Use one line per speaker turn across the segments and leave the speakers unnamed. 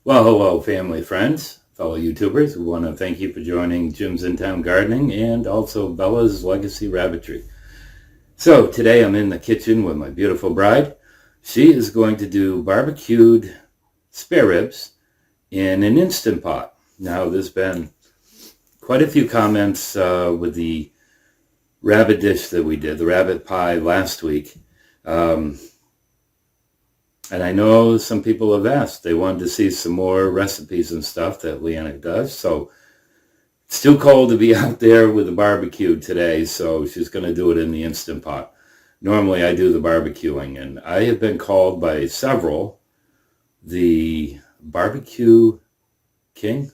Well, hello, family, friends, fellow YouTubers. We want to thank you for joining Jim's In Town Gardening and also Bella's Legacy Rabbitry. So today I'm in the kitchen with my beautiful bride. She is going to do barbecued spare ribs in an Instant Pot. Now, there's been quite a few comments with the rabbit dish that we did, the rabbit pie last week. And I know some people have asked. They wanted to see some more recipes and stuff that Leanna does. So it's too cold to be out there with the barbecue today, so she's going to do it in the Instant Pot. Normally I do the barbecuing, and I have been called by several the barbecue king.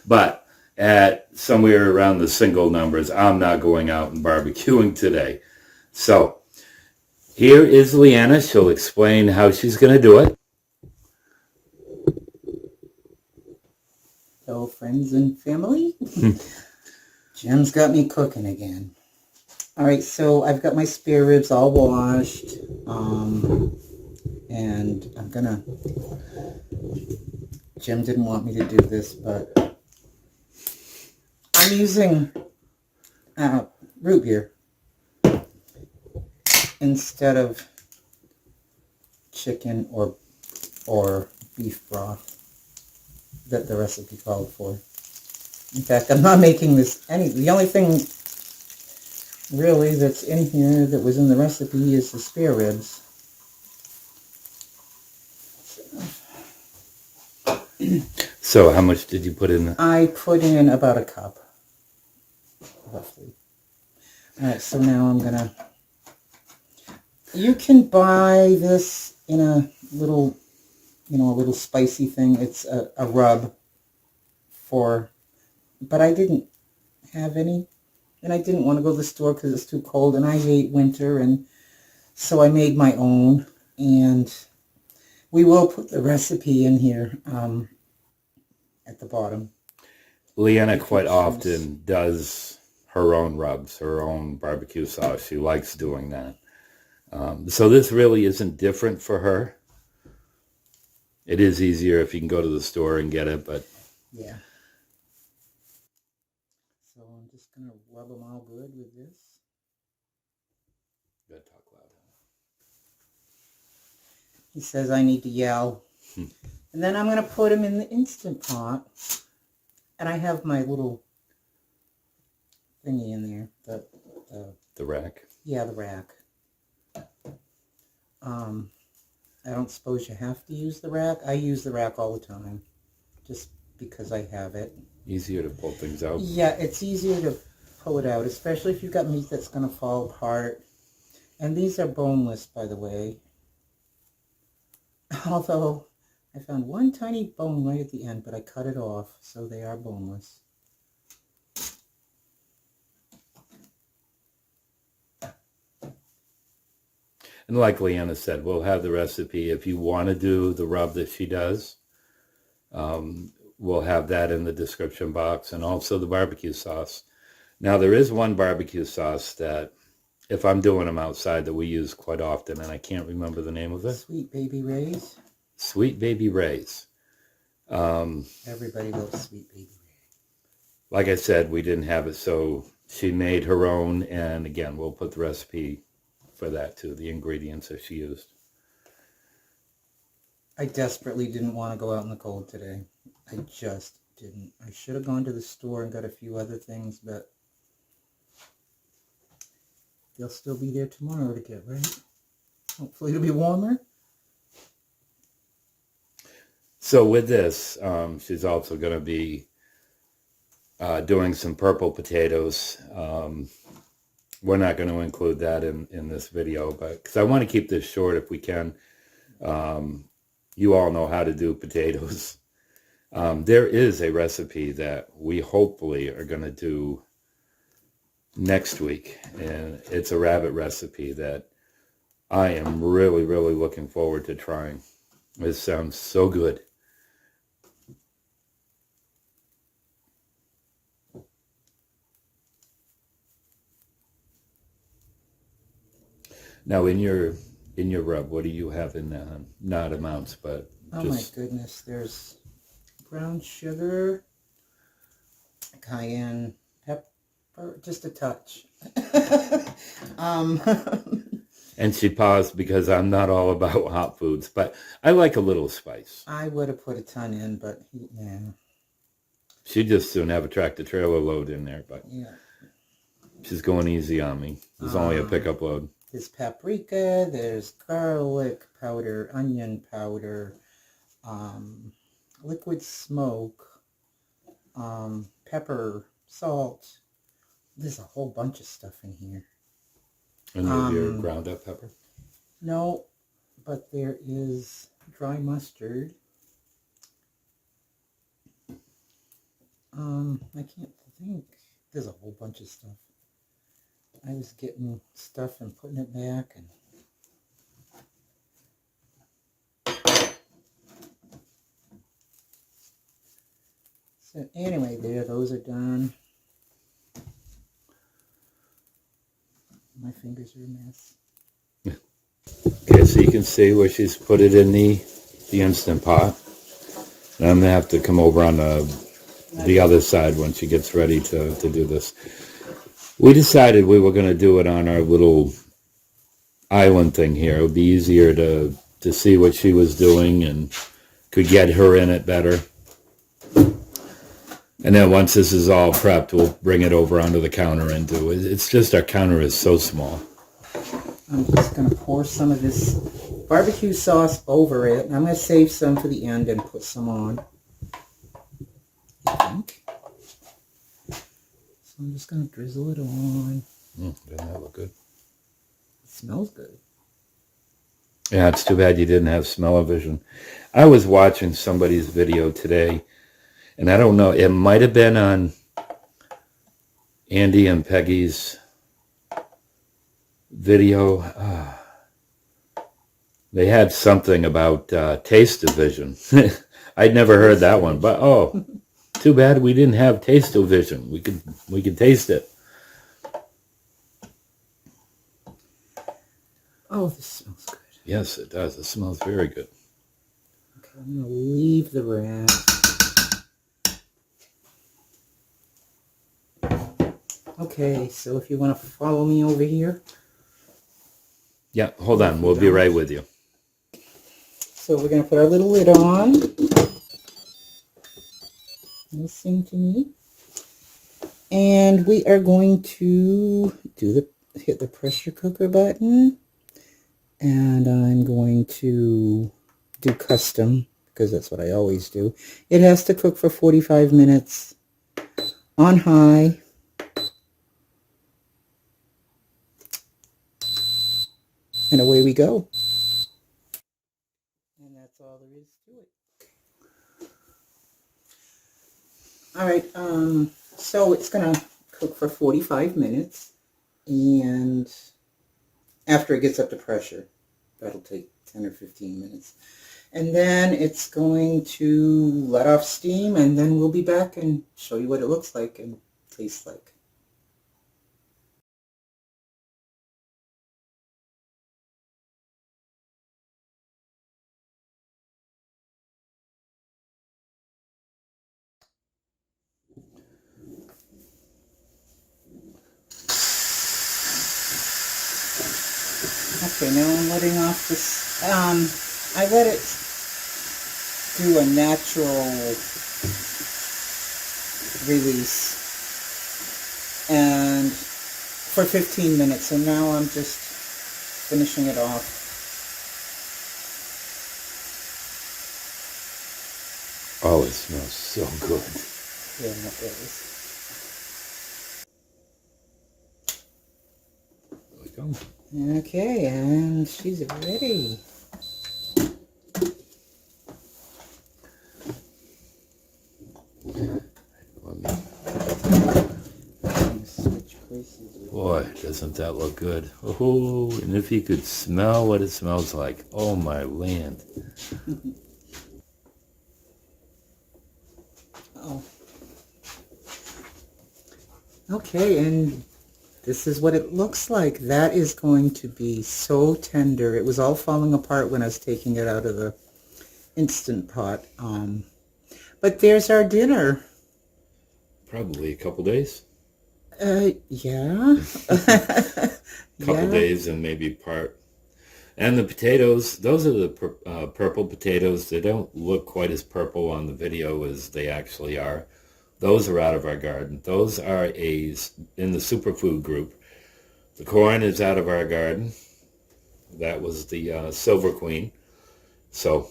But at somewhere around the single numbers, I'm not going out and barbecuing today. So here is Leanna. She'll explain how she's going to do it.
Hello, friends and family. Jim's got me cooking again. All right, so I've got my spare ribs all washed. And I'm going to... Jim didn't want me to do this, but I'm using root beer instead of chicken or beef broth that the recipe called for. In fact, I'm not making this the only thing really that's in here that was in the recipe is the spare ribs.
So how much did you put in?
I put in about a cup, roughly. All right, so now I'm gonna... You can buy this in a little, a little spicy thing. It's a rub but I didn't have any, and I didn't want to go to the store because it's too cold, and I hate winter, and so I made my own, and we will put the recipe in here at the bottom.
Leanna quite often does her own rubs, her own barbecue sauce. She likes doing that. So this really isn't different for her. It is easier if you can go to the store and get it, but...
Yeah. So I'm just going to rub them all good with this.
You gotta talk loud.
He says I need to yell. And then I'm going to put them in the Instant Pot. And I have my little thingy in there.
The rack?
Yeah, the rack. I don't suppose you have to use the rack. I use the rack all the time, just because I have it.
Easier to pull things out.
Yeah, it's easier to pull it out, especially if you've got meat that's going to fall apart. And these are boneless, by the way. Although, I found one tiny bone right at the end, but I cut it off, so they are boneless.
And like Leanna said, we'll have the recipe. If you want to do the rub that she does, we'll have that in the description box, and also the barbecue sauce. Now, there is one barbecue sauce that, if I'm doing them outside, that we use quite often, and I can't remember the name of it.
Sweet Baby Ray's.
Sweet Baby Ray's.
Everybody loves Sweet Baby Ray's.
Like I said, we didn't have it, so she made her own, and again, we'll put the recipe for that too, the ingredients that she used.
I desperately didn't want to go out in the cold today. I just didn't. I should have gone to the store and got a few other things, but they'll still be there tomorrow to get, right? Hopefully it'll be warmer.
So with this, she's also going to be doing some purple potatoes. We're not going to include that in this video, but because I want to keep this short if we can. You all know how to do potatoes. There is a recipe that we hopefully are going to do next week, and it's a rabbit recipe that I am really, really looking forward to trying. It sounds so good. Now, in your rub, what do you have in not amounts, but
Oh my goodness, there's brown sugar, cayenne pepper, just a touch.
And she paused because I'm not all about hot foods, but I like a little spice.
I would have put a ton in, but yeah.
She'd just soon have a tractor trailer load in there, but
yeah.
She's going easy on me. There's only a pickup load.
There's paprika, there's garlic powder, onion powder, liquid smoke, pepper, salt. There's a whole bunch of stuff in here.
Any of your ground up pepper?
No, but there is dry mustard. I can't think. There's a whole bunch of stuff. I was getting stuff and putting it back, and so anyway, those are done. My fingers are a mess.
Okay, so you can see where she's put it in the Instant Pot. And I'm going to have to come over on the other side when she gets ready to do this. We decided we were going to do it on our little island thing here. It would be easier to see what she was doing and could get her in it better. And then once this is all prepped, we'll bring it over onto the counter and do it. It's just our counter is so small.
I'm just going to pour some of this barbecue sauce over it. And I'm going to save some for the end and put some on. I think. So I'm just going to drizzle it on.
Doesn't that look good?
It smells good.
Yeah, it's too bad you didn't have smell-o-vision. I was watching somebody's video today, and I don't know, it might have been on Andy and Peggy's video. They had something about taste-o-vision. I'd never heard that one, but too bad we didn't have taste-o-vision. We could taste it.
Oh, this smells good.
Yes, it does. It smells very good.
Okay, I'm going to leave the rest. Okay, so if you want to follow me over here.
Yeah, hold on. We'll be right with you.
So we're going to put our little lid on. Listen to me. And we are going to hit the pressure cooker button. And I'm going to do custom, because that's what I always do. It has to cook for 45 minutes on high. And away we go. And that's all there is to it. All right, so it's going to cook for 45 minutes. And after it gets up to pressure, that'll take 10 or 15 minutes. And then it's going to let off steam, and then we'll be back and show you what it looks like and tastes like. Okay, now I'm letting off this. I let it do a natural release, and for 15 minutes, and now I'm just finishing it off.
Oh, it smells so good.
Yeah, it does.
There we go.
Okay, and she's ready.
Boy, doesn't that look good. Oh, and if you could smell what it smells like. Oh, my land.
Oh. Okay, and this is what it looks like. That is going to be so tender. It was all falling apart when I was taking it out of the Instant Pot. But there's our dinner.
Probably a couple days.
Yeah.
Couple days and maybe part. And the potatoes, those are the purple potatoes. They don't look quite as purple on the video as they actually are. Those are out of our garden. Those are in the superfood group. The corn is out of our garden. That was the Silver Queen. So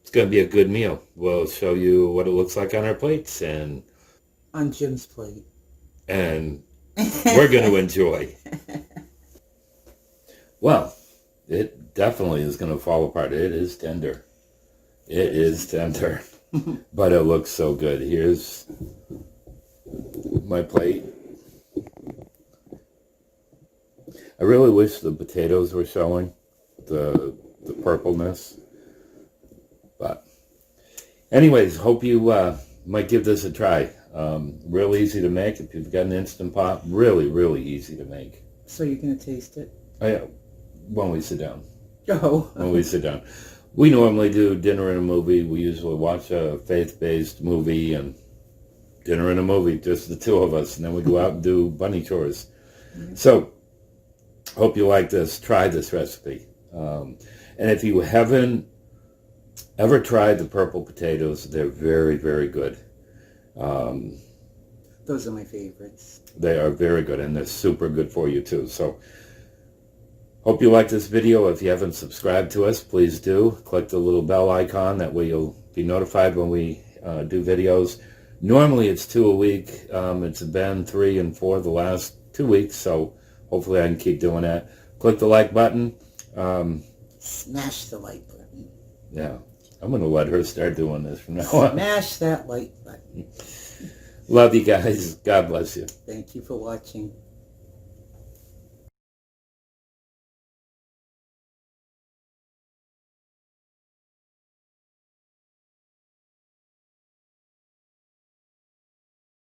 it's going to be a good meal. We'll show you what it looks like on our plates and
On Jim's plate.
And we're going to enjoy. Well, it definitely is going to fall apart. It is tender. It is tender. But it looks so good. Here's my plate. I really wish the potatoes were showing the purpleness. But anyways, hope you might give this a try. Real easy to make. If you've got an Instant Pot, really, really easy to make.
So you're going to taste it?
Yeah, when we sit down.
Oh.
When we sit down. We normally do dinner and a movie. We usually watch a faith-based movie and dinner and a movie, just the two of us. And then we go out and do bunny chores. Mm-hmm. So, hope you like this. Try this recipe. And if you haven't ever tried the purple potatoes, they're very, very good.
Those are my favorites.
They are very good, and they're super good for you too. So, hope you like this video. If you haven't subscribed to us, please do. Click the little bell icon. That way you'll be notified when we do videos. Normally it's 2 a week. It's been 3 and 4 the last 2 weeks, so hopefully I can keep doing that. Click the like button.
Smash the like button.
Yeah, I'm going to let her start doing this from now on.
Smash that like button.
Love you guys. God bless you.
Thank you for watching.